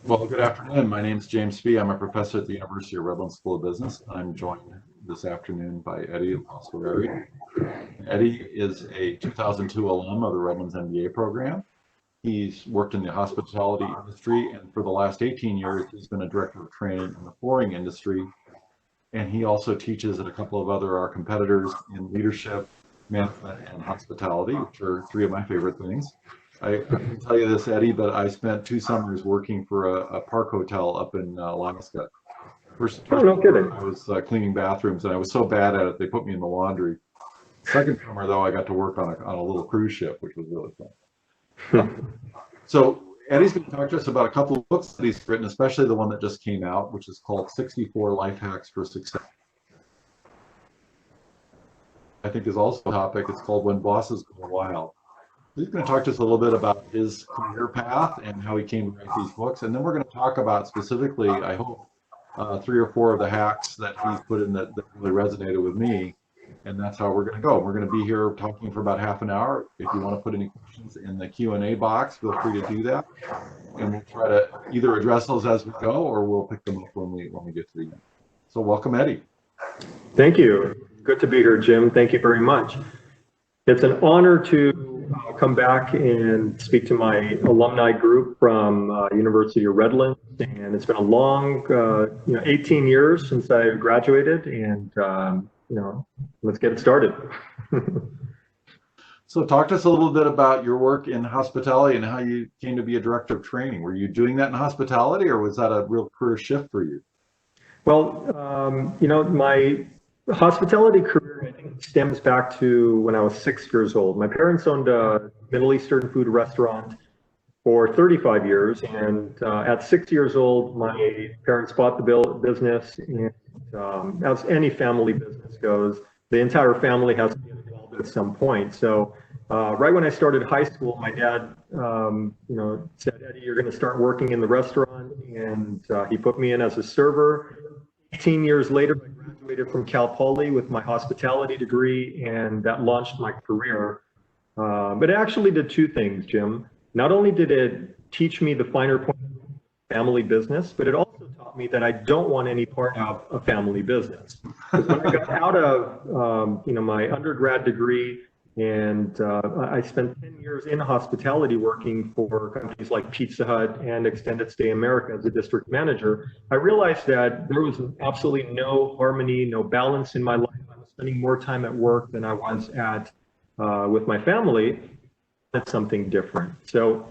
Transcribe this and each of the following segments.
Well, good afternoon. My name is James Spee. I'm a professor at the University of Redlands School of Business. I'm joined this afternoon by Eddie Loussararian. Eddie is a 2002 alum of the Redlands MBA program. He's worked in the hospitality industry, and for the last 18 years, he's been a director of training in the flooring industry. And he also teaches at a couple of our competitors in leadership, management, and hospitality, which are three of my favorite things. I can tell you this, Eddie, but I spent 2 summers working for a park hotel up in Alaska. First no kidding. I was cleaning bathrooms, and I was so bad at it, they put me in the laundry. Second summer, though, I got to work on a little cruise ship, which was really fun. So Eddie's going to talk to us about a couple of books that he's written, especially the one that just came out, which is called 64 Life Hacks for Success. I think is also a topic. It's called When Bosses Go Wild. He's going to talk to us a little bit about his career path and how he came to write these books. And then we're going to talk about specifically, I hope, 3 or 4 of the hacks that he's put in that really resonated with me. And that's how we're going to go. We're going to be here talking for about half an hour. If you want to put any questions in the Q&A box, feel free to do that. And we'll try to either address those as we go, or we'll pick them up when we get to the end. So welcome, Eddie. Thank you. Good to be here, Jim. Thank you very much. It's an honor to come back and speak to my alumni group from University of Redlands. And it's been a long, 18 years since I graduated, and let's get it started. So talk to us a little bit about your work in hospitality and how you came to be a director of training. Were you doing that in hospitality, or was that a real career shift for you? Well, my hospitality career, I think, stems back to when I was 6 years old. My parents owned a Middle Eastern food restaurant for 35 years. And at 6 years old, my parents bought the business. And as any family business goes, the entire family has to get involved at some point. So right when I started high school, my dad, said, Eddie, you're going to start working in the restaurant. And he put me in as a server. 18 years later, I graduated from Cal Poly with my hospitality degree, and that launched my career. But it actually did 2 things, Jim. Not only did it teach me the finer points of family business, but it also taught me that I don't want any part of a family business. Because when I got out of my undergrad degree, and I spent 10 years in hospitality working for companies like Pizza Hut and Extended Stay America as a district manager, I realized that there was absolutely no harmony, no balance in my life. I was spending more time at work than I was at with my family. That's something different. So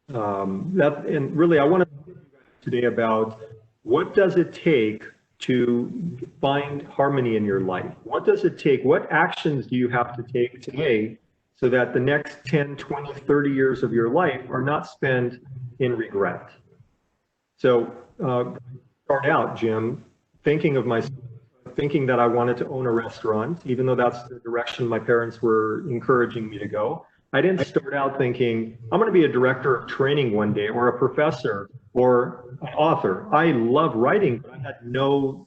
and really I want to talk to you guys today about what does it take to find harmony in your life? What does it take? What actions do you have to take today so that the next 10, 20, 30 years of your life are not spent in regret? So start out, Jim, thinking that I wanted to own a restaurant, even though that's the direction my parents were encouraging me to go. I didn't start out thinking, I'm going to be a director of training one day, or a professor, or an author. I love writing, but I had no,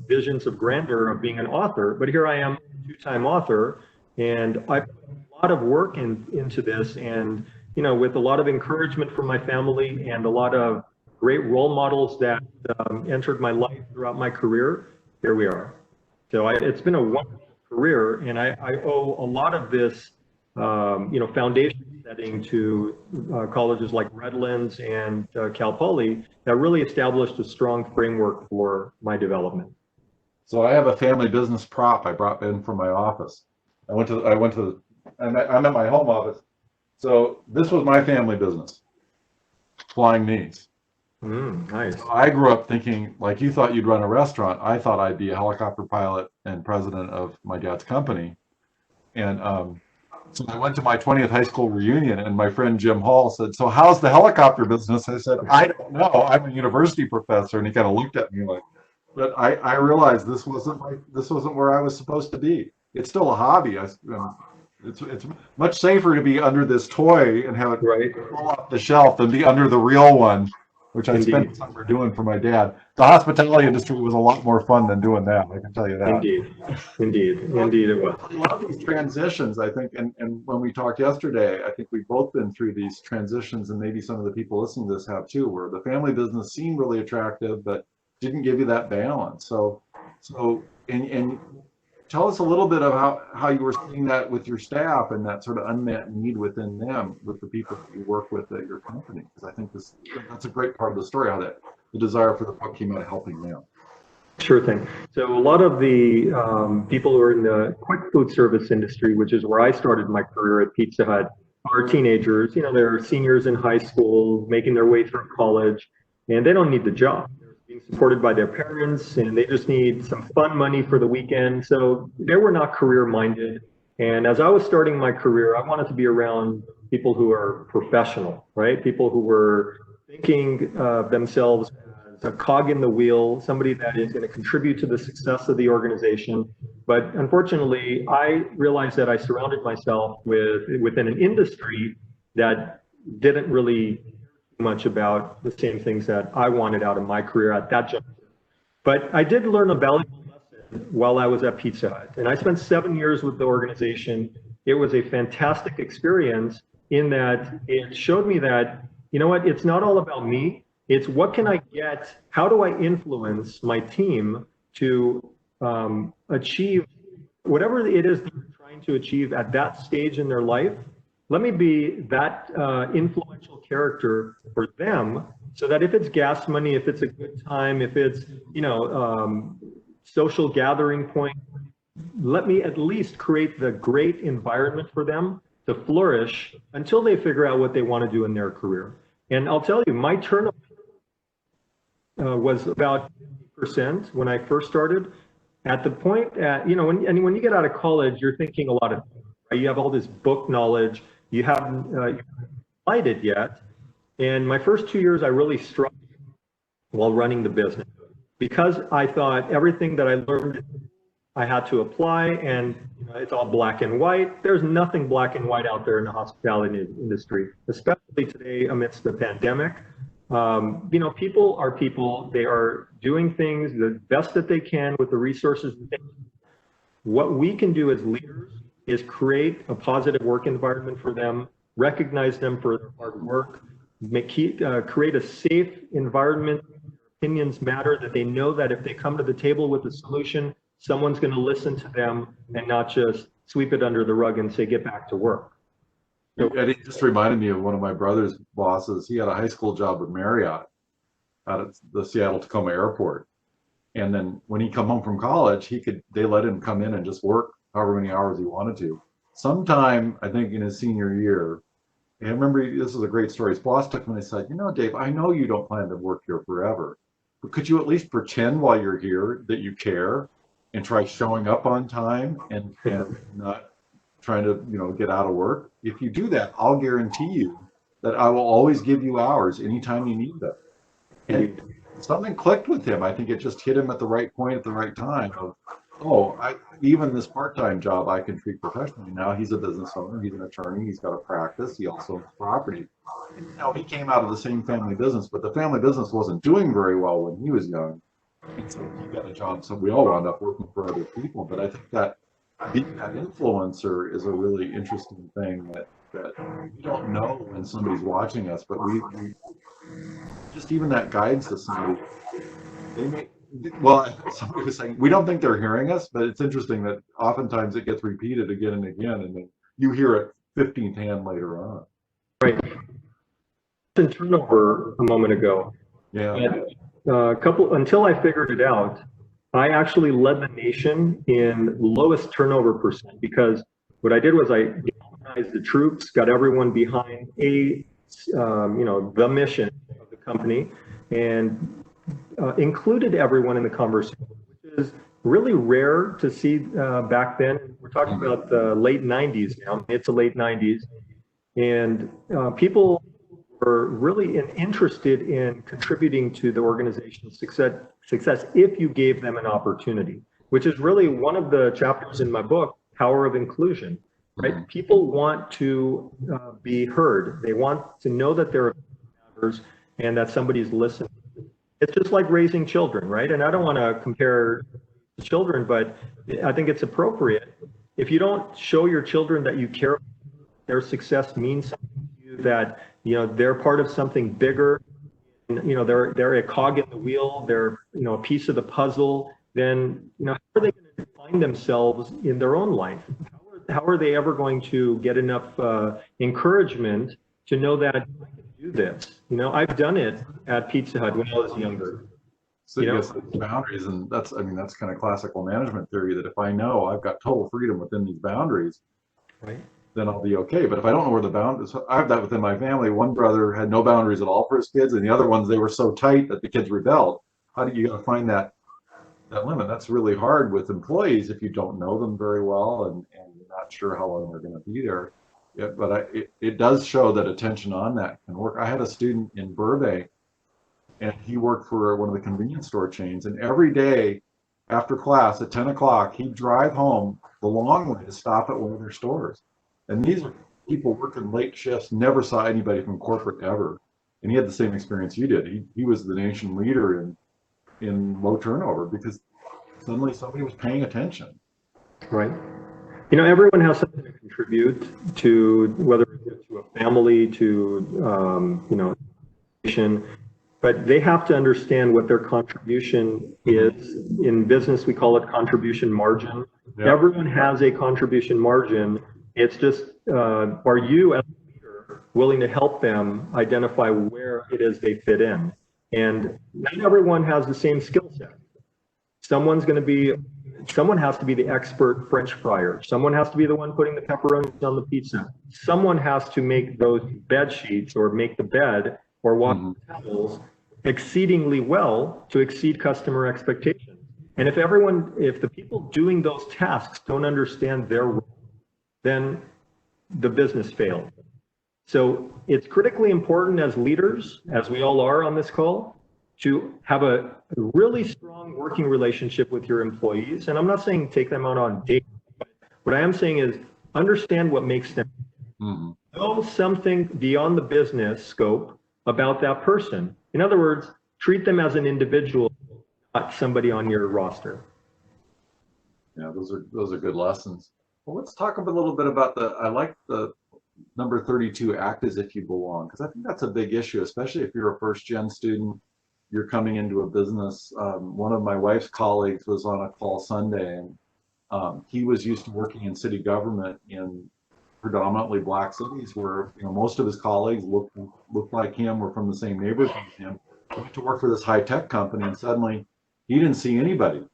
visions of grandeur of being an author. But here I am, a 2-time author, and I put a lot of work into this, and with a lot of encouragement from my family and a lot of great role models that entered my life throughout my career, here we are. So it's been a wonderful career, and I owe a lot of this foundation setting to colleges like Redlands and Cal Poly that really established a strong framework for my development. So I have a family business prop I brought in from my office. I'm at my home office. So this was my family business, Flying Knees. Nice. So I grew up thinking, like you thought you'd run a restaurant, I thought I'd be a helicopter pilot and president of my dad's company. And so I went to my 20th high school reunion, and my friend Jim Hall said, so how's the helicopter business? I said, I don't know. I'm a university professor. And he kind of looked at me like, but I realized this wasn't where I was supposed to be. It's still a hobby. It's much safer to be under this toy and have it right fall off the shelf than be under the real one which I Indeed. spent the summer doing for my dad. The hospitality industry was a lot more fun than doing that, I can tell you that. Indeed it was. I love these transitions, I think, and when we talked yesterday, I think we've both been through these transitions, and maybe some of the people listening to this have too, where the family business seemed really attractive, but didn't give you that balance. So and tell us a little bit of how you were seeing that with your staff and that sort of unmet need within them, with the people that you work with at your company, because I think that's a great part of the story, how the desire for the book came out of helping them. Sure thing. So a lot of the people who are in the quick food service industry, which is where I started my career at Pizza Hut, are teenagers. You know, they're seniors in high school, making their way through college, and they don't need the job. They're being supported by their parents, and they just need some fun money for the weekend. So they were not career-minded. And as I was starting my career, I wanted to be around people who are professional, right? People who were thinking of themselves as a cog in the wheel, somebody that is going to contribute to the success of the organization. But unfortunately, I realized that I surrounded myself within an industry that didn't really care much about the same things that I wanted out of my career at that juncture. But I did learn a valuable lesson while I was at Pizza Hut, and I spent 7 years with the organization. It was a fantastic experience in that it showed me that, you know what, it's not all about me. It's what can I get, how do I influence my team to achieve whatever it is that they're trying to achieve at that stage in their life. Let me be that influential character for them, so that if it's gas money, if it's a good time, if it's, you know, social gathering point, let me at least create the great environment for them to flourish until they figure out what they want to do in their career. And I'll tell you, my turnover was about 50% when I first started. At the point, you know, when you get out of college, you're thinking a lot of things, right? You have all this book knowledge, you haven't applied it yet. And my first 2 years, I really struggled while running the business, because I thought everything that I learned, I had to apply, and you know, it's all black and white. There's nothing black and white out there in the hospitality industry, especially today amidst the pandemic. You know, people are people. They are doing things the best that they can with the resources that they have. What we can do as leaders is create a positive work environment for them, recognize them for their hard work, create a safe environment. Opinions matter, that they know that if they come to the table with a solution, someone's going to listen to them and not just sweep it under the rug and say, get back to work. Eddie just reminded me of one of my brother's bosses. He had a high school job with Marriott out at the Seattle-Tacoma airport. And then when he come home from college, they let him come in and just work however many hours he wanted to. Sometime, I think in his senior year, and I remember, this is a great story, his boss took him and he said, you know, Dave, I know you don't plan to work here forever, but could you at least pretend while you're here that you care and try showing up on time and not trying to, you know, get out of work? If you do that, I'll guarantee you that I will always give you hours anytime you need them. And something clicked with him. I think it just hit him at the right point at the right time of, oh, even this part-time job I can treat professionally. Now he's a business owner, he's an attorney, he's got a practice, he also owns property. And, you know, he came out of the same family business, but the family business wasn't doing very well when he was young. And so he got a job, so we all wound up working for other people. But I think that being that influencer is a really interesting thing that we don't know when somebody's watching us, but we just, even that guides to somebody. They may, well, somebody was saying, we don't think they're hearing us, but it's interesting that oftentimes it gets repeated again and again, and then you hear it 15th hand later on. Right. In turnover a moment ago. Yeah. Until I figured it out, I actually led the nation in lowest turnover percent, because what I did was I galvanized the troops, got everyone behind the mission of the company, and included everyone in the conversation, which is really rare to see back then. We're talking about the late 90s now. It's the late 90s, and people were really interested in contributing to the organization's success if you gave them an opportunity, which is really one of the chapters in my book, Power of Inclusion. Right? People want to be heard. They want to know that there are matters, and that somebody's listening. It's just like raising children, right? And I don't want to compare children, but I think it's appropriate. If you don't show your children that you care, their success means something to you, that, you know, they're part of something bigger, you know, they're a cog in the wheel, they're, you know, a piece of the puzzle, then, you know, how are they going to find themselves in their own life? How are they ever going to get enough encouragement to know that I can do this? You know, I've done it at Pizza Hut when I was younger. So you have boundaries, and that's, I mean, that's kind of classical management theory, that if I know I've got total freedom within these boundaries, right, then I'll be okay. But if I don't know where the boundaries, I have that within my family. One brother had no boundaries at all for his kids, and the other ones, they were so tight that the kids rebelled. How do you got to find that limit? That's really hard with employees if you don't know them very well and you're not sure how long they're going to be there. Yeah, but it does show that attention on that can work. I had a student in Burbank, and he worked for one of the convenience store chains, and every day after class at 10 o'clock, he'd drive home the long way to stop at one of their stores. And these are people working late shifts, never saw anybody from corporate ever. And he had the same experience you did. He was the nation leader in low turnover because suddenly somebody was paying attention. Right. You know, everyone has something to contribute to, whether it's to a family, to, you know, nation. But they have to understand what their contribution is. In business, we call it contribution margin. Yep. Everyone has a contribution margin. It's just, are you as a leader willing to help them identify where it is they fit in? And not everyone has the same skill set. Someone has to be the expert French fryer. Someone has to be the one putting the pepperonis on the pizza. Someone has to make those bed sheets or make the bed or wash the towels exceedingly well to exceed customer expectations. And if the people doing those tasks don't understand their role, then the business failed. So it's critically important as leaders, as we all are on this call, to have a really strong working relationship with your employees. And I'm not saying take them out on dates, but what I am saying is understand what makes them know something beyond the business scope about that person. In other words, treat them as an individual, not somebody on your roster. Yeah, those are good lessons. Well, let's talk a little bit about I like the number 32, act as if you belong, because I think that's a big issue, especially if you're a first-gen student, you're coming into a business. One of my wife's colleagues was on a call Sunday, and he was used to working in city government in predominantly black cities where, you know, most of his colleagues looked like him, were from the same neighborhood as him. He went to work for this high-tech company, and suddenly he didn't see anybody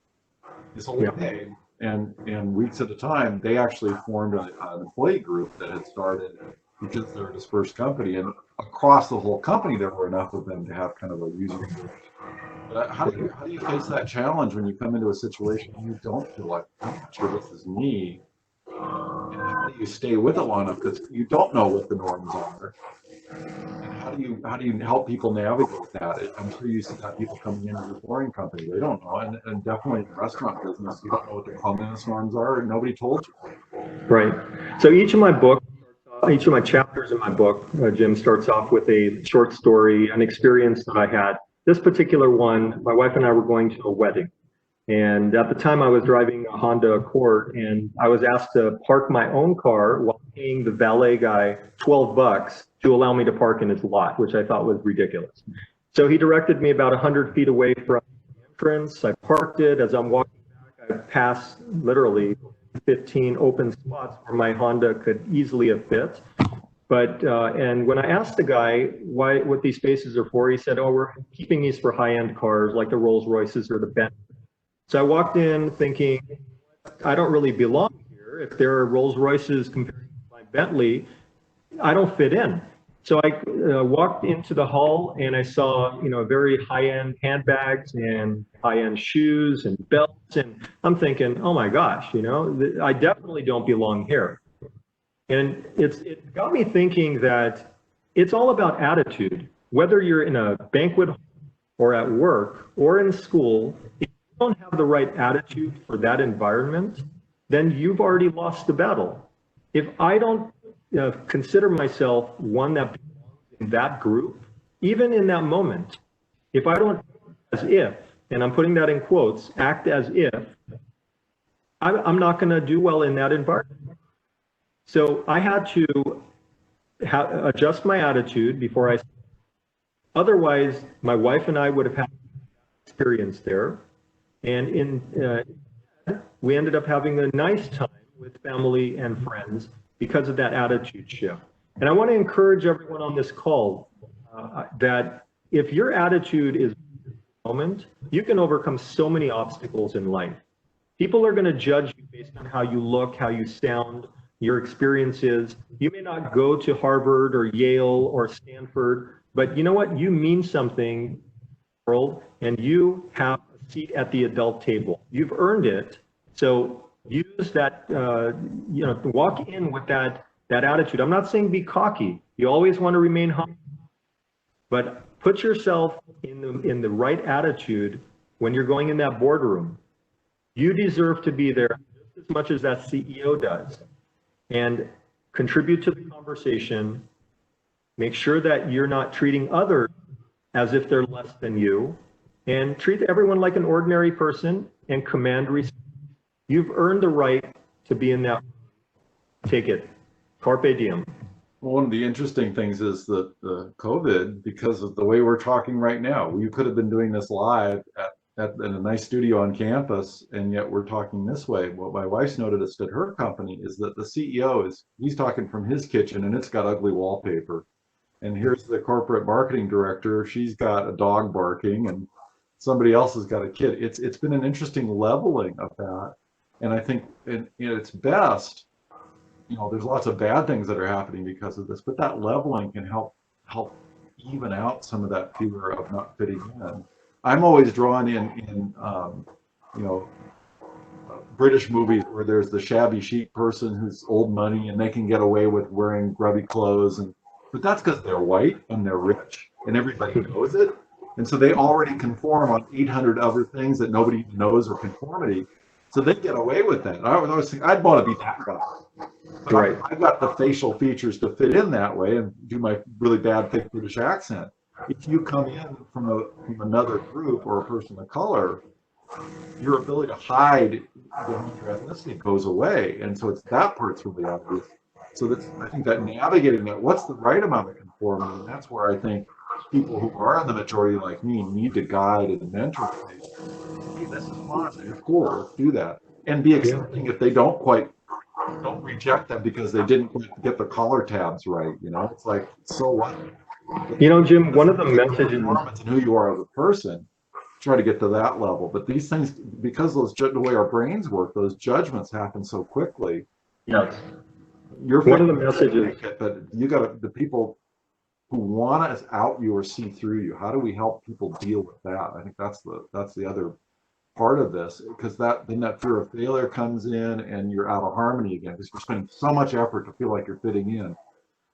his whole day. And weeks at a time, they actually formed an employee group that had started because they're a dispersed company. And across the whole company, there were enough of them to have kind of a user group. But how do you face that challenge when you come into a situation and you don't feel like, I'm not sure this is me? And how do you stay with it long enough, because you don't know what the norms are? And how do you help people navigate that? I'm sure you see that people coming into the flooring company, they don't know, and definitely in the restaurant business, you don't know what the cleanliness norms are, and nobody told you. Right. So each of my chapters in my book, Jim, starts off with a short story, an experience that I had. This particular one, my wife and I were going to a wedding. And at the time I was driving a Honda Accord, and I was asked to park my own car while paying the valet guy $12 to allow me to park in his lot, which I thought was ridiculous. So he directed me about 100 feet away from the entrance. I parked it. As I'm walking back, I passed literally 15 open spots where my Honda could easily have fit. But, and when I asked the guy what these spaces are for, he said, oh, we're keeping these for high-end cars like the Rolls Royces or the Bentley. So I walked in thinking, I don't really belong here. If there are Rolls Royces compared to my Bentley, I don't fit in. So I walked into the hall and I saw, you know, very high-end handbags and high-end shoes and belts. And I'm thinking, oh my gosh, you know, I definitely don't belong here. And it got me thinking that it's all about attitude. Whether you're in a banquet hall or at work or in school, if you don't have the right attitude for that environment, then you've already lost the battle. If I don't consider myself one that belongs in that group, even in that moment, if I don't, as if, and I'm putting that in quotes, act as if, I'm not going to do well in that environment. So I had to adjust my attitude before I, otherwise my wife and I would have had experience there. And we ended up having a nice time with family and friends because of that attitude shift. And I want to encourage everyone on this call that if your attitude is moment, you can overcome so many obstacles in life. People are going to judge you based on how you look, how you sound, your experiences. You may not go to Harvard or Yale or Stanford, but you know what? You mean something in the world, and you have a seat at the adult table. You've earned it. So use that, walk in with that attitude. I'm not saying be cocky. You always want to remain humble, but put yourself in the right attitude when you're going in that boardroom. You deserve to be there just as much as that CEO does, and contribute to the conversation. Make sure that you're not treating others as if they're less than you, and treat everyone like an ordinary person and command respect. You've earned the right to be in that. Take it. Carpe diem. Well, one of the interesting things is that the COVID, because of the way we're talking right now, we could have been doing this live in a nice studio on campus, and yet we're talking this way. What my wife's noticed at her company is that the CEO he's talking from his kitchen, and it's got ugly wallpaper. And here's the corporate marketing director. She's got a dog barking, and somebody else has got a kid. It's been an interesting leveling of that. And I think it's best, there's lots of bad things that are happening because of this, but that leveling can help even out some of that fear of not fitting in. I'm always drawn in British movies where there's the shabby chic person who's old money and they can get away with wearing grubby clothes, but that's because they're white and they're rich and everybody knows it. And so they already conform on 800 other things that nobody even knows are conformity. So they get away with that. I was always thinking, I'd want to be that guy. But right. I've got the facial features to fit in that way and do my really bad thick British accent. If you come in from another group or a person of color, your ability to hide your ethnicity goes away. And so it's that part's really obvious. So I think that navigating that, what's the right amount of conformity? And that's where I think people who are in the majority like me need to guide and mentor. Hey, this is fun. It's cool. Let's do that. And be accepting if they don't reject them because they didn't get the collar tabs right. It's like, so what? Jim, one of the messages and who you are as a person, try to get to that level. But these things, because the way our brains work, those judgments happen so quickly. Yes. You're one of the messages, but you got the people who want to out you or see through you. How do we help people deal with that? I think that's the other part of this, because then that fear of failure comes in and you're out of harmony again because you're spending so much effort to feel like you're fitting in.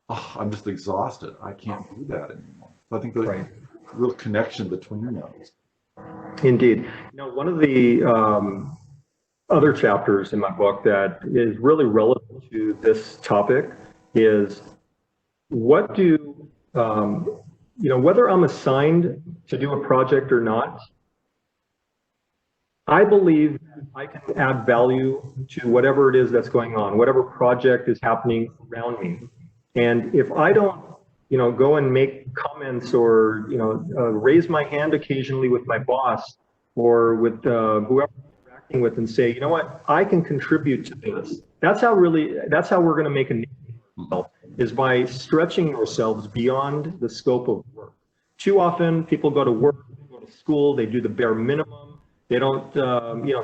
Oh, I'm just exhausted. I can't do that anymore. So I think there's a real connection between those. Indeed. One of the other chapters in my book that is really relevant to this topic is what do, whether I'm assigned to do a project or not, I believe I can add value to whatever it is that's going on, whatever project is happening around me. And if I don't, go and make comments or, raise my hand occasionally with my boss or with whoever I'm interacting with and say, you know what, I can contribute to this. That's how we're going to make a name for ourselves, is by stretching ourselves beyond the scope of work. Too often people go to work, they go to school, they do the bare minimum. They don't,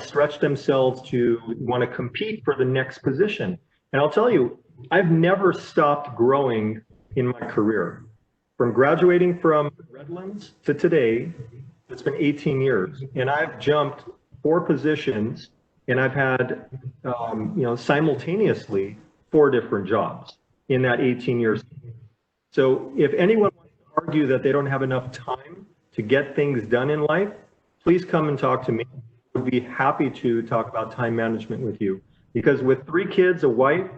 stretch themselves to want to compete for the next position. And I'll tell you, I've never stopped growing in my career. From graduating from Redlands to today, it's been 18 years, and I've jumped 4 positions, and I've had, simultaneously 4 different jobs in that 18 years. So if anyone wants to argue that they don't have enough time to get things done in life, please come and talk to me. I would be happy to talk about time management with you, because with 3 kids, a wife,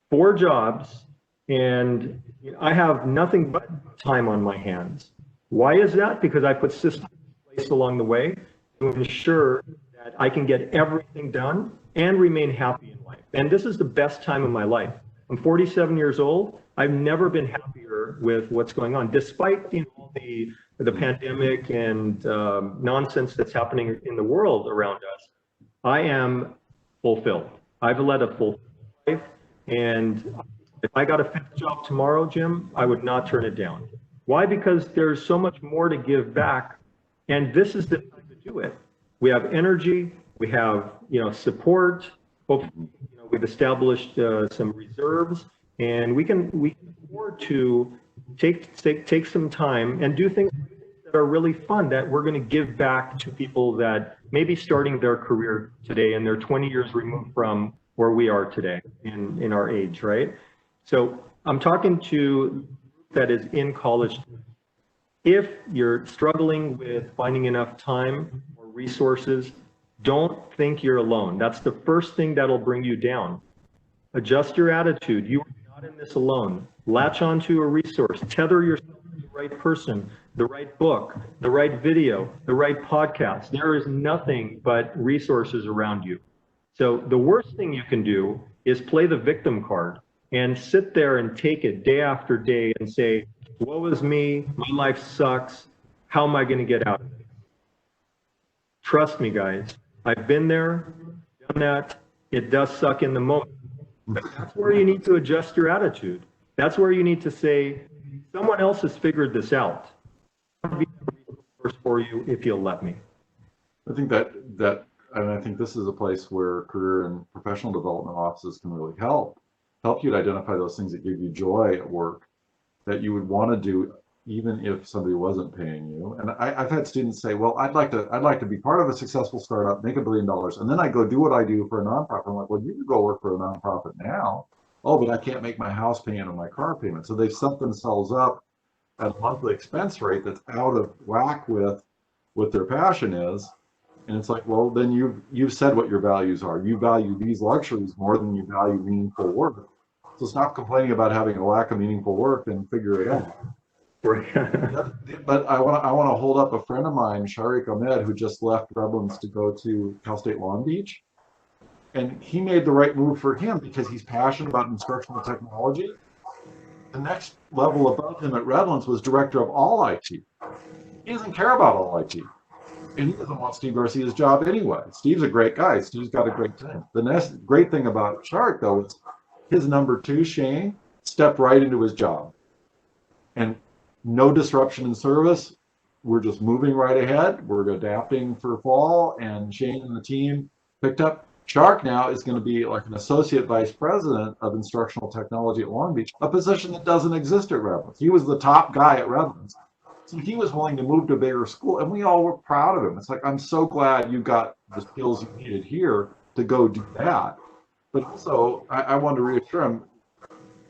4 jobs, And I have nothing but time on my hands. Why is that? Because I put systems in place along the way to ensure that I can get everything done and remain happy in life. And this is the best time of my life. I'm 47 years old. I've never been happier with what's going on, despite all the pandemic and nonsense that's happening in the world around us. I am fulfilled. I've led a fulfilled life, and if I got a fifth job tomorrow, Jim, I would not turn it down. Why? Because there's so much more to give back, and this is the time to do it. We have energy, we have support. Hopefully, we've established some reserves, and we can afford to take some time and do things that are really fun, that we're going to give back to people that may be starting their career today and they're 20 years removed from where we are today in our age, right? So I'm talking to that is in college. If you're struggling with finding enough time or resources, don't think you're alone. That's the first thing that'll bring you down. Adjust your attitude. You are not in this alone. Latch onto a resource. Tether yourself to the right person, the right book, the right video, the right podcast. There is nothing but resources around you. So the worst thing you can do is play the victim card and sit there and take it day after day and say, woe is me, my life sucks, how am I going to get out of it? Trust me, guys, I've been there, done that. It does suck in the moment. But that's where you need to adjust your attitude. That's where you need to say, someone else has figured this out. I'll be a resource for you if you'll let me. I think and I think this is a place where career and professional development offices can really help you to identify those things that give you joy at work that you would want to do even if somebody wasn't paying you. And I've had students say, well, I'd like to be part of a successful startup, make $1 billion, and then I go do what I do for a nonprofit. I'm like, well, you could go work for a nonprofit now. Oh, but I can't make my house payment or my car payment. So they've set themselves up at a monthly expense rate that's out of whack with what their passion is. And it's like, well, then you've said what your values are. You value these luxuries more than you value meaningful work. So stop complaining about having a lack of meaningful work and figure it out. But I want to hold up a friend of mine, Sharik Ahmed, who just left Redlands to go to Cal State Long Beach. And he made the right move for him because he's passionate about instructional technology. The next level above him at Redlands was director of all IT. He doesn't care about all IT. And he doesn't want Steve Garcia's job anyway. Steve's a great guy. Steve's got a great team. The next great thing about Sharik, though, is his number two, Shane, stepped right into his job. And no disruption in service. We're just moving right ahead. We're adapting for fall, and Shane and the team picked up. Shark now is going to be like an associate vice president of instructional technology at Long Beach, a position that doesn't exist at Redlands. He was the top guy at Redlands. So he was willing to move to a bigger school, and we all were proud of him. It's like, I'm so glad you got the skills you needed here to go do that. But also, I wanted to reassure him,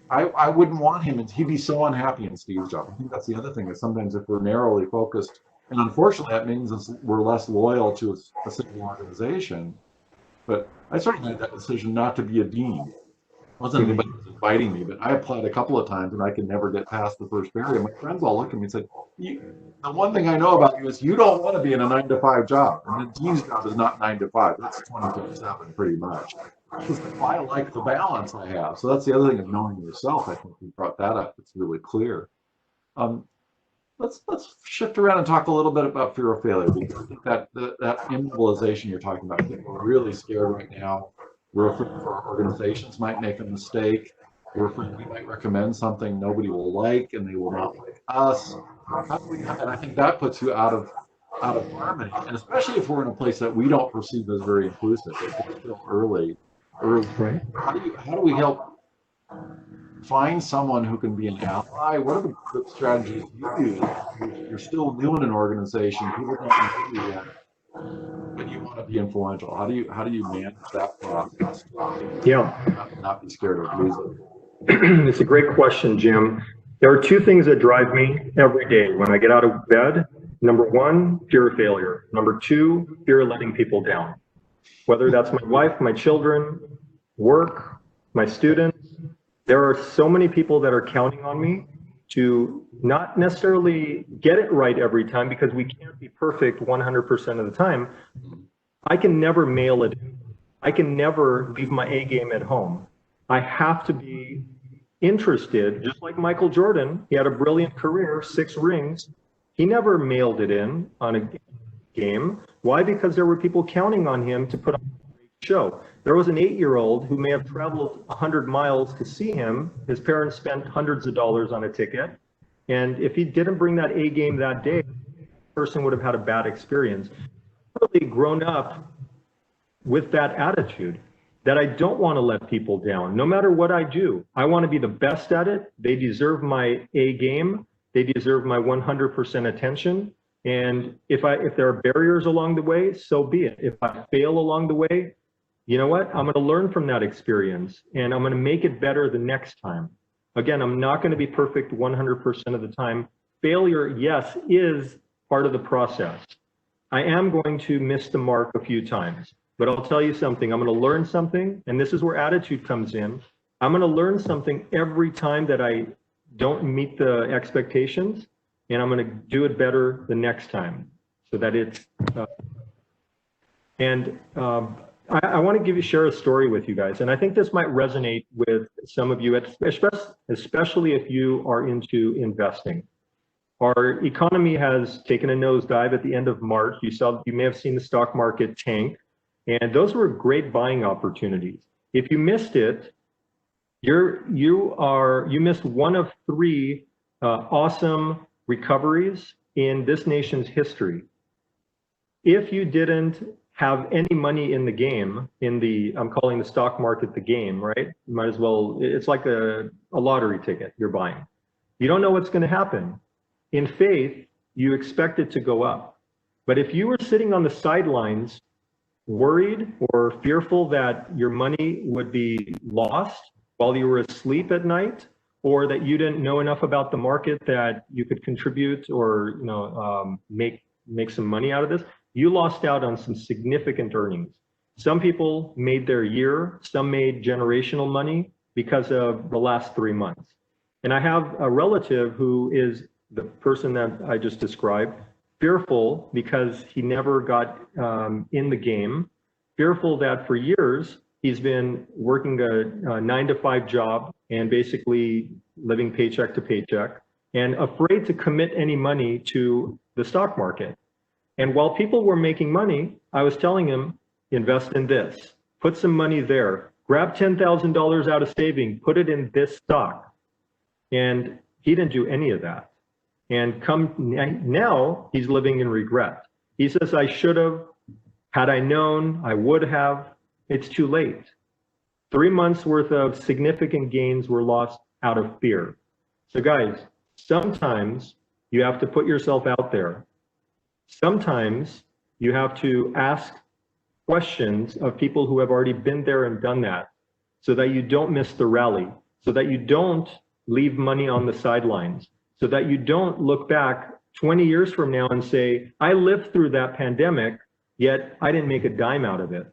I wouldn't want him, he'd be so unhappy in Steve's job. I think that's the other thing, is sometimes if we're narrowly focused, and unfortunately that means we're less loyal to a single organization. But I certainly made that decision not to be a dean. It wasn't anybody who was inviting me, but I applied a couple of times and I could never get past the first barrier. My friends all looked at me and said, the one thing I know about you is you don't want to be in a 9-to-5 job. And the dean's job is not 9 to 5. That's 24/7 pretty much. I like the balance I have. So that's the other thing of knowing yourself. I think you brought that up. It's really clear. Let's shift around and talk a little bit about fear of failure, because I think that immobilization you're talking about, people are really scared right now. We're afraid our organizations might make a mistake. We're afraid we might recommend something nobody will like and they will not like us. And I think that puts you out of harmony, and especially if we're in a place that we don't perceive as very inclusive. If we're still early. Right. How do we help find someone who can be an ally? What are the strategies you use? You're still new in an organization. People don't know you yet, but you want to be influential. How do you manage that process? Yeah. Not be scared of losing. It's a great question, Jim. There are two things that drive me every day when I get out of bed. Number one, fear of failure. Number two, fear of letting people down. Whether that's my wife, my children, work, my students, There are so many people that are counting on me to not necessarily get it right every time, because we can't be perfect 100% of the time. I can never mail it in. I can never leave my A game at home. I have to be interested, just like Michael Jordan. He had a brilliant career, 6 rings. He never mailed it in on a game. Why? Because there were people counting on him to put on a great show. There was an 8-year-old who may have traveled 100 miles to see him. His parents spent hundreds of dollars on a ticket. And if he didn't bring that A game that day, the person would have had a bad experience. I've really grown up with that attitude that I don't want to let people down. No matter what I do, I want to be the best at it. They deserve my A game. They deserve my 100% attention. And if there are barriers along the way, so be it. If I fail along the way, you know what? I'm going to learn from that experience, and I'm going to make it better the next time. Again, I'm not going to be perfect 100% of the time. Failure, yes, is part of the process. I am going to miss the mark a few times, but I'll tell you something. I'm going to learn something, and this is where attitude comes in. I'm going to learn something every time that I don't meet the expectations, and I'm going to do it better the next time, so that it's. I want to share a story with you guys, and I think this might resonate with some of you, especially if you are into investing. Our economy has taken a nosedive at the end of March. You may have seen the stock market tank, and those were great buying opportunities. If you missed it, you missed one of 3 awesome recoveries in this nation's history. If you didn't have any money in the game, I'm calling the stock market the game, right? You might as well, it's like a lottery ticket you're buying. You don't know what's going to happen. In faith, you expect it to go up. But if you were sitting on the sidelines, worried or fearful that your money would be lost while you were asleep at night, or that you didn't know enough about the market that you could contribute or make some money out of this, you lost out on some significant earnings. Some people made their year, some made generational money because of the last 3 months. And I have a relative who is the person that I just described, fearful because he never got in the game, fearful that for years he's been working a 9-to-5 job and basically living paycheck to paycheck, and afraid to commit any money to the stock market. And while people were making money, I was telling him, invest in this, put some money there, grab $10,000 out of saving, put it in this stock. And he didn't do any of that. And now he's living in regret. He says, I should have, had I known, I would have. It's too late. 3 months worth of significant gains were lost out of fear. So guys, sometimes you have to put yourself out there. Sometimes you have to ask questions of people who have already been there and done that, so that you don't miss the rally, so that you don't leave money on the sidelines, so that you don't look back 20 years from now and say, I lived through that pandemic, yet I didn't make a dime out of it.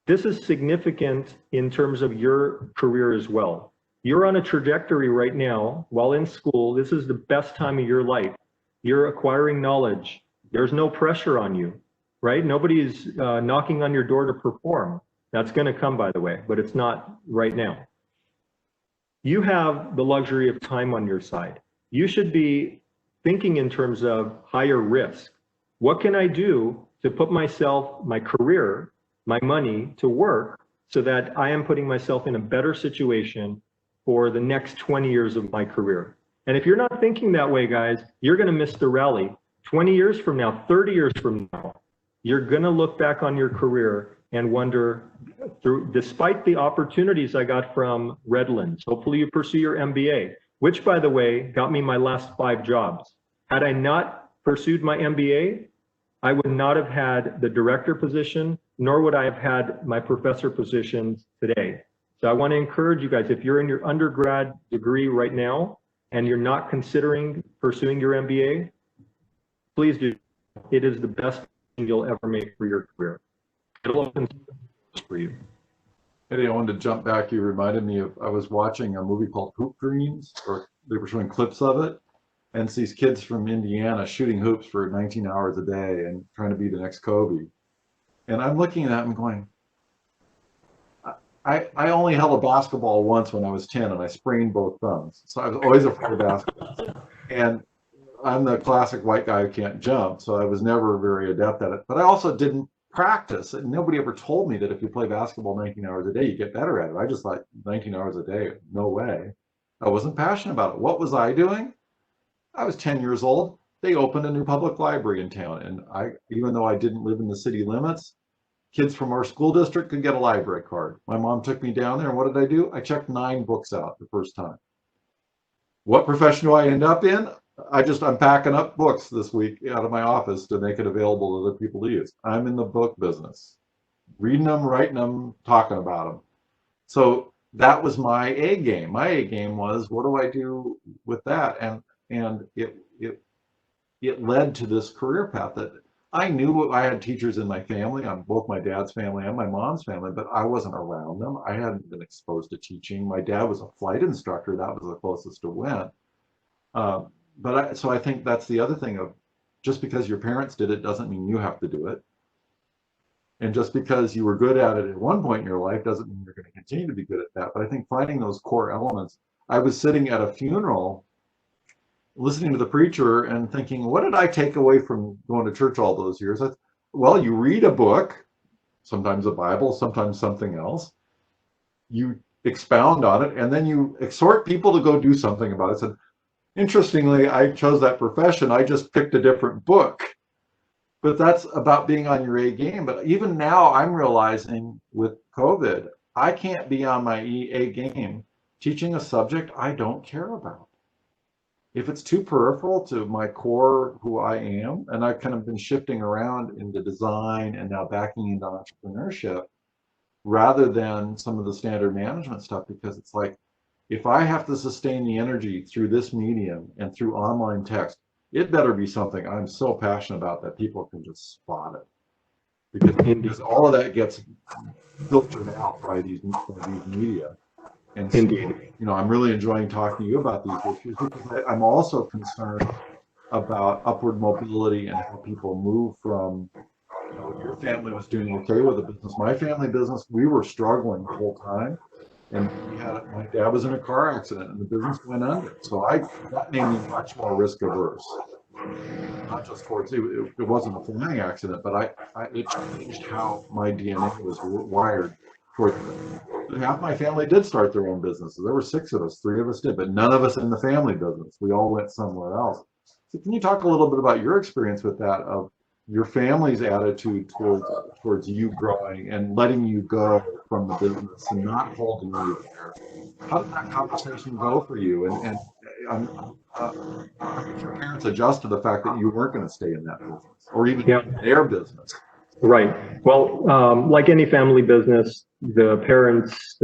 This is significant in terms of your career as well. You're on a trajectory right now while in school. This is the best time of your life. You're acquiring knowledge. There's no pressure on you, right? Nobody's knocking on your door to perform. That's going to come, by the way, but it's not right now. You have the luxury of time on your side. You should be thinking in terms of higher risk. What can I do to put myself, my career, my money to work so that I am putting myself in a better situation for the next 20 years of my career? And if you're not thinking that way, guys, you're going to miss the rally. 20 years from now, 30 years from now, you're going to look back on your career and wonder, despite the opportunities I got from Redlands, hopefully you pursue your MBA, which, by the way, got me my last 5 jobs. Had I not pursued my MBA, I would not have had the director position, nor would I have had my professor positions today. So I want to encourage you guys, if you're in your undergrad degree right now and you're not considering pursuing your MBA, please do. It is the best thing you'll ever make for your career. It'll open doors for you. Eddie, I wanted to jump back. You reminded me of, I was watching a movie called Hoop Dreams, or they were showing clips of it. And it's these kids from Indiana shooting hoops for 19 hours a day and trying to be the next Kobe. And I'm looking at that and going, I only held a basketball once when I was 10 and I sprained both thumbs. So I was always afraid of basketball. And I'm the classic white guy who can't jump, so I was never very adept at it. But I also didn't practice. And nobody ever told me that if you play basketball 19 hours a day, you get better at it. I just thought 19 hours a day, no way. I wasn't passionate about it. What was I doing? I was 10 years old. They opened a new public library in town. And even though I didn't live in the city limits, kids from our school district could get a library card. My mom took me down there, and what did I do? I checked 9 books out the first time. What profession do I end up in? I'm packing up books this week out of my office to make it available to other people to use. I'm in the book business, reading them, writing them, talking about them. So that was my A game. My A game was, what do I do with that? And it led to this career path that I knew. I had teachers in my family, on both my dad's family and my mom's family, but I wasn't around them. I hadn't been exposed to teaching. My dad was a flight instructor. That was the closest it went. So I think that's the other thing of, just because your parents did it doesn't mean you have to do it. And just because you were good at it at one point in your life doesn't mean you're going to continue to be good at that. But I think finding those core elements. I was sitting at a funeral listening to the preacher and thinking, what did I take away from going to church all those years? Well, you read a book, sometimes a Bible, sometimes something else. You expound on it, and then you exhort people to go do something about it. So, interestingly, I chose that profession. I just picked a different book. But that's about being on your A game. But even now, I'm realizing with COVID, I can't be on my A game teaching a subject I don't care about. If it's too peripheral to my core, who I am, and I've kind of been shifting around into design and now backing into entrepreneurship rather than some of the standard management stuff, because it's like, if I have to sustain the energy through this medium and through online text, it better be something I'm so passionate about that people can just spot it. Because all of that gets filtered out by these media. And so, I'm really enjoying talking to you about these issues, because I'm also concerned about upward mobility and how people move from, your family was doing okay with the business. My family business, we were struggling the whole time. And my dad was in a car accident and the business went under. So that made me much more risk averse. Not just towards it wasn't a flying accident, but it changed how my DNA was wired towards it. Half my family did start their own businesses. There were 6 of us, 3 of us did, but none of us in the family business. We all went somewhere else. So can you talk a little bit about your experience with that, of your family's attitude towards you growing and letting you go from the business and not holding you there? How did that conversation go for you? And how did your parents adjust to the fact that you weren't going to stay in that business, or even their business? Right. Well, like any family business, the parents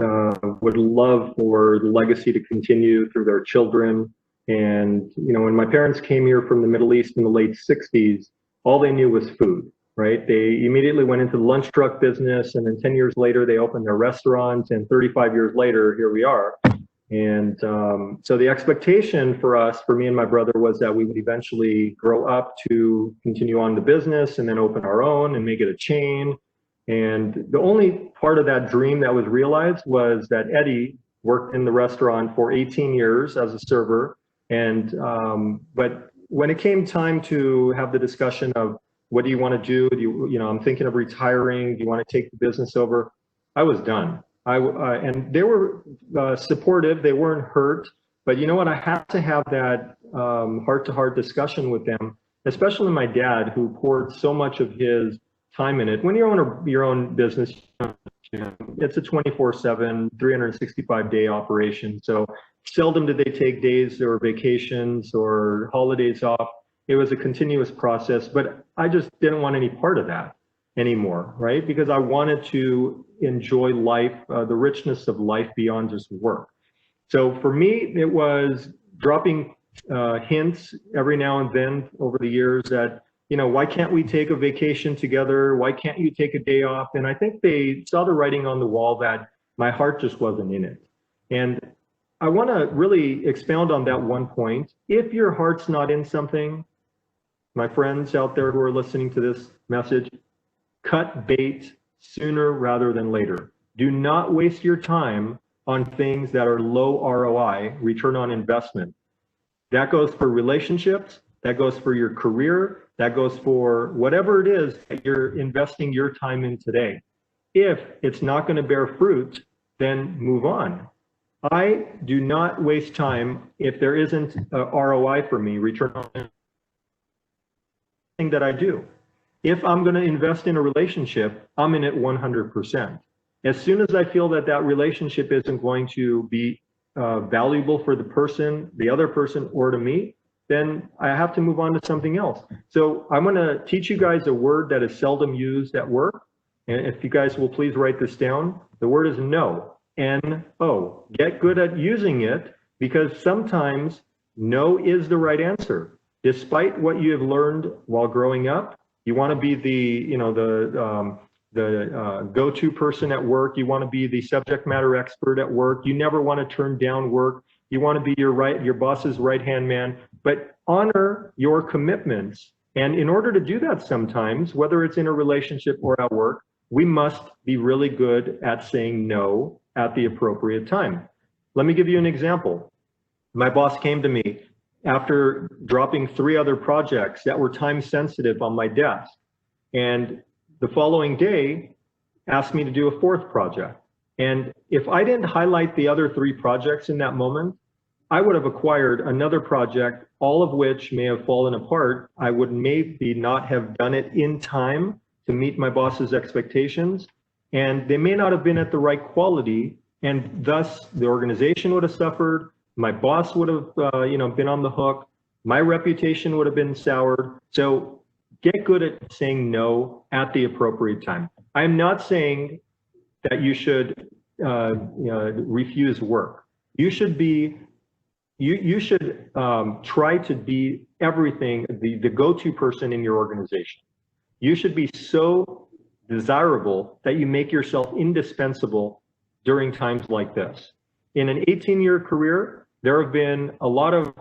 would love for the legacy to continue through their children. And, when my parents came here from the Middle East in the late 60s, all they knew was food, right? They immediately went into the lunch truck business, and then 10 years later, they opened their restaurant, and 35 years later, here we are. And so the expectation for me and my brother, was that we would eventually grow up to continue on the business and then open our own and make it a chain. And the only part of that dream that was realized was that Eddie worked in the restaurant for 18 years as a server. And but when it came time to have the discussion of, what do you want to do? I'm thinking of retiring. Do you want to take the business over? I was done. And they were supportive. They weren't hurt. But you know what? I had to have that heart-to-heart discussion with them, especially my dad, who poured so much of his time in it. When you own your own business, it's a 24/7, 365-day operation. So seldom did they take days or vacations or holidays off. It was a continuous process, but I just didn't want any part of that anymore, right? Because I wanted to enjoy life, the richness of life beyond just work. So for me, it was dropping hints every now and then over the years that, why can't we take a vacation together? Why can't you take a day off? And I think they saw the writing on the wall that My heart just wasn't in it. And I want to really expound on that one point. If your heart's not in something, my friends out there who are listening to this message, cut bait sooner rather than later. Do not waste your time on things that are low ROI, return on investment. That goes for relationships, that goes for your career, that goes for whatever it is that you're investing your time in today. If it's not going to bear fruit, then move on. I do not waste time if there isn't a ROI for me, return on investment that I do. If I'm going to invest in a relationship, I'm in it 100%. As soon as I feel that that relationship isn't going to be valuable for the other person, or to me, then I have to move on to something else. So I'm going to teach you guys a word that is seldom used at work. And if you guys will please write this down, the word is no, N-O. Get good at using it, because sometimes no is the right answer. Despite what you have learned while growing up, you want to be the go-to person at work. You want to be the subject matter expert at work. You never want to turn down work. You want to be your boss's right-hand man, but honor your commitments. And in order to do that sometimes, whether it's in a relationship or at work, we must be really good at saying no at the appropriate time. Let me give you an example. My boss came to me after dropping 3 other projects that were time sensitive on my desk, and the following day asked me to do a 4th project. And if I didn't highlight the other 3 projects in that moment, I would have acquired another project, all of which may have fallen apart. I would maybe not have done it in time to meet my boss's expectations, and they may not have been at the right quality, and thus the organization would have suffered. My boss would have been on the hook. My reputation would have been soured. So get good at saying no at the appropriate time. I'm not saying that you should refuse work. You should try to be everything, the go-to person in your organization. You should be so desirable that you make yourself indispensable during times like this. In an 18-year career, there have been a lot of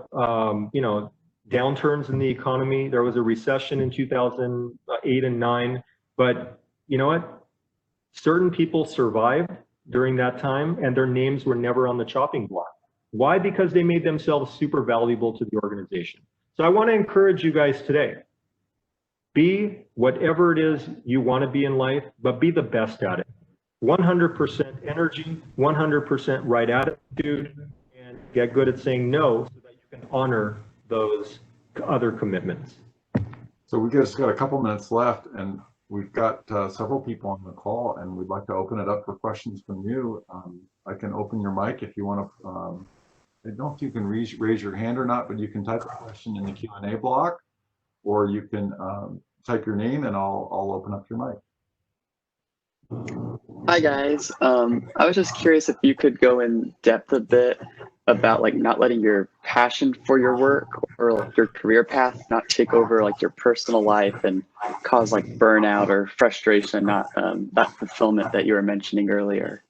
downturns in the economy. There was a recession in 2008 and 9, but you know what? Certain people survived during that time, and their names were never on the chopping block. Why? Because they made themselves super valuable to the organization. So I want to encourage you guys today. Be whatever it is you want to be in life, but be the best at it. 100% energy, 100% right attitude, and get good at saying no so that you can honor those other commitments. So we just got a couple minutes left, and we've got several people on the call, and we'd like to open it up for questions from you. I can open your mic if you want to. I don't know if you can raise your hand or not, but you can type a question in the Q&A block, or you can type your name, and I'll open up your mic. Hi guys, I was just curious if you could go in depth a bit about like not letting your passion for your work or like your career path not take over like your personal life and cause like burnout or frustration, not that fulfillment that you were mentioning earlier.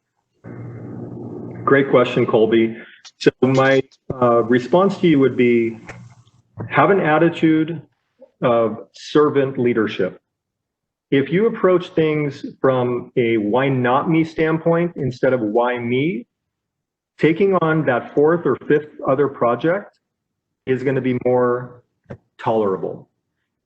Great question, Colby. So my response to you would be, have an attitude of servant leadership. If you approach things from a why not me standpoint instead of why me, taking on that 4th or 5th other project is going to be more tolerable.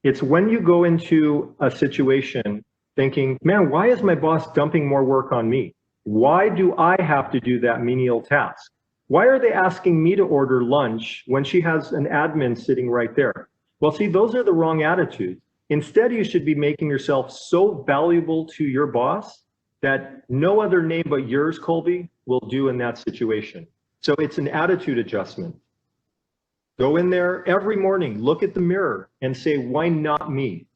It's when you go into a situation thinking, man, why is my boss dumping more work on me? Why do I have to do that menial task? Why are they asking me to order lunch when she has an admin sitting right there? Well, see, those are the wrong attitudes. Instead, you should be making yourself so valuable to your boss that no other name but yours, Colby, will do in that situation. So it's an attitude adjustment. Go in there every morning, look at the mirror and say, why not me?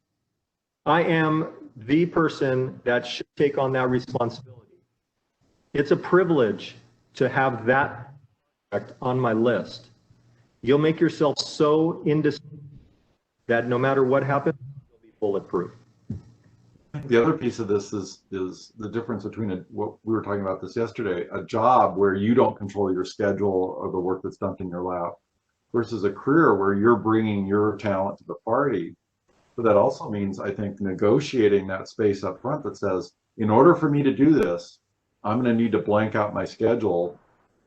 I am the person that should take on that responsibility. It's a privilege to have that on my list. You'll make yourself so indispensable that no matter what happens, you'll be bulletproof. The other piece of this is the difference between what we were talking about this yesterday, a job where you don't control your schedule or the work that's dumped in your lap, versus a career where you're bringing your talent to the party. But that also means, I think, negotiating that space up front that says, in order for me to do this, I'm going to need to blank out my schedule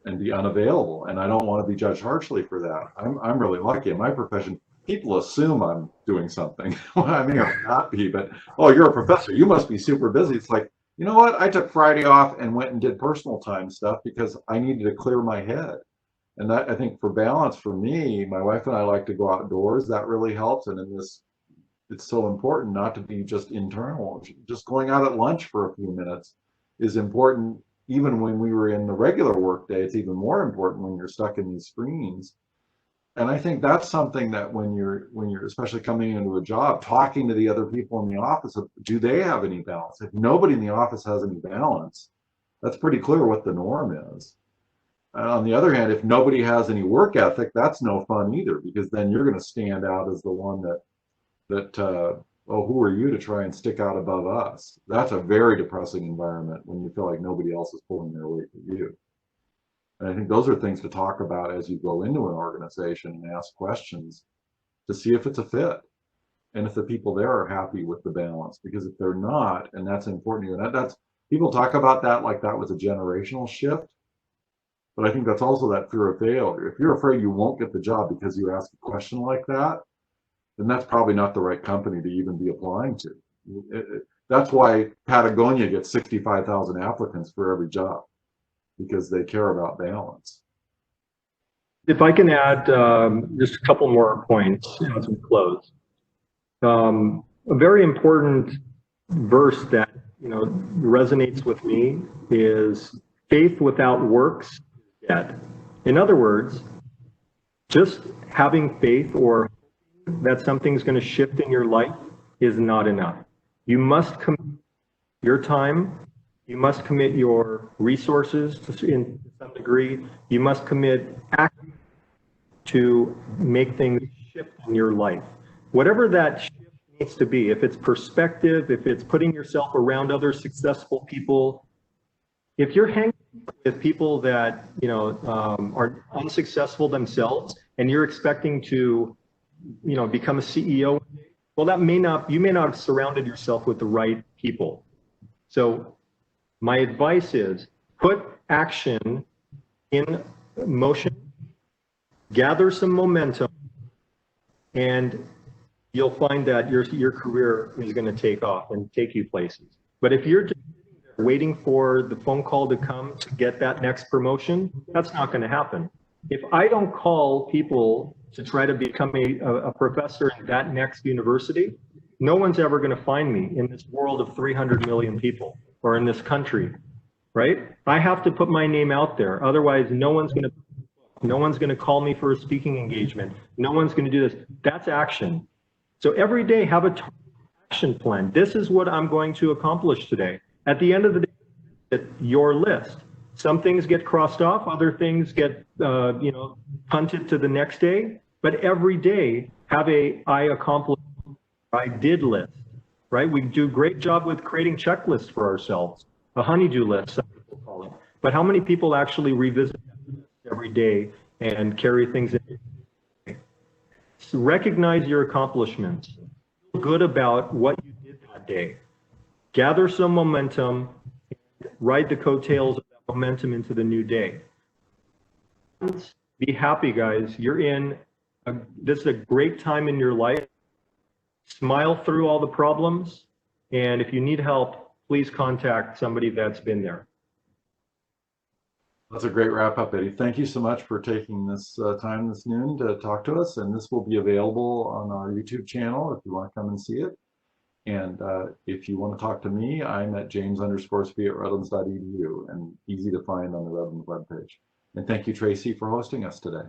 and be unavailable. And I don't want to be judged harshly for that. I'm really lucky in my profession. People assume I'm doing something. I may or may not be, but, oh, you're a professor, you must be super busy. It's like, you know what? I took Friday off and went and did personal time stuff because I needed to clear my head. And that, I think, for balance, for me, my wife and I like to go outdoors. That really helps. And in this, it's so important not to be just internal. Just going out at lunch for a few minutes is important. Even when we were in the regular workday, it's even more important when you're stuck in these screens. And I think that's something that when you're especially coming into a job, talking to the other people in the office, do they have any balance? If nobody in the office has any balance, that's pretty clear what the norm is. And on the other hand, if nobody has any work ethic, that's no fun either, because then you're going to stand out as the one that oh, who are you to try and stick out above us? That's a very depressing environment when you feel like nobody else is pulling their weight for you. And I think those are things to talk about as you go into an organization and ask questions to see if it's a fit and if the people there are happy with the balance. Because if they're not, and that's important to you, and that's people talk about that like that was a generational shift. But I think that's also that fear of failure. If you're afraid you won't get the job because you ask a question like that, then that's probably not the right company to even be applying to. That's why Patagonia gets 65,000 applicants for every job, because they care about balance. If I can add just a couple more points as we close. A very important verse that resonates with me is faith without works is dead. In other words, just having faith or that something's going to shift in your life is not enough. You must commit your time. You must commit your resources in some degree. You must commit action to make things shift in your life. Whatever that shift needs to be, if it's perspective, if it's putting yourself around other successful people, if you're hanging with people that are unsuccessful themselves and you're expecting to become a CEO, well, you may not have surrounded yourself with the right people. So my advice is put action in motion, gather some momentum, and you'll find that your career is going to take off and take you places. But if you're just waiting for the phone call to come to get that next promotion, that's not going to happen. If I don't call people to try to become a professor in that next university, no one's ever going to find me in this world of 300 million people or in this country, right? I have to put my name out there. Otherwise, no one's going to call me for a speaking engagement. No one's going to do this. That's action. So every day have a action plan. This is what I'm going to accomplish today. At the end of the day, it's your list. Some things get crossed off, other things get punted to the next day. But every day have a I accomplished, I did list, right? We do a great job with creating checklists for ourselves, a honey-do list, some people call it. But how many people actually revisit every day and carry things in? So recognize your accomplishments. Feel good about what you did that day. Gather some momentum, and ride the coattails of that momentum into the new day. Be happy, guys. You're in. This is a great time in your life. Smile through all the problems. And if you need help, please contact somebody that's been there. That's a great wrap up, Eddie. Thank you so much for taking this time this noon to talk to us. And this will be available on our YouTube channel if you want to come and see it. And if you want to talk to me, I'm at james_spee@redlands.edu and easy to find on the Redlands webpage. And thank you, Tracy, for hosting us today.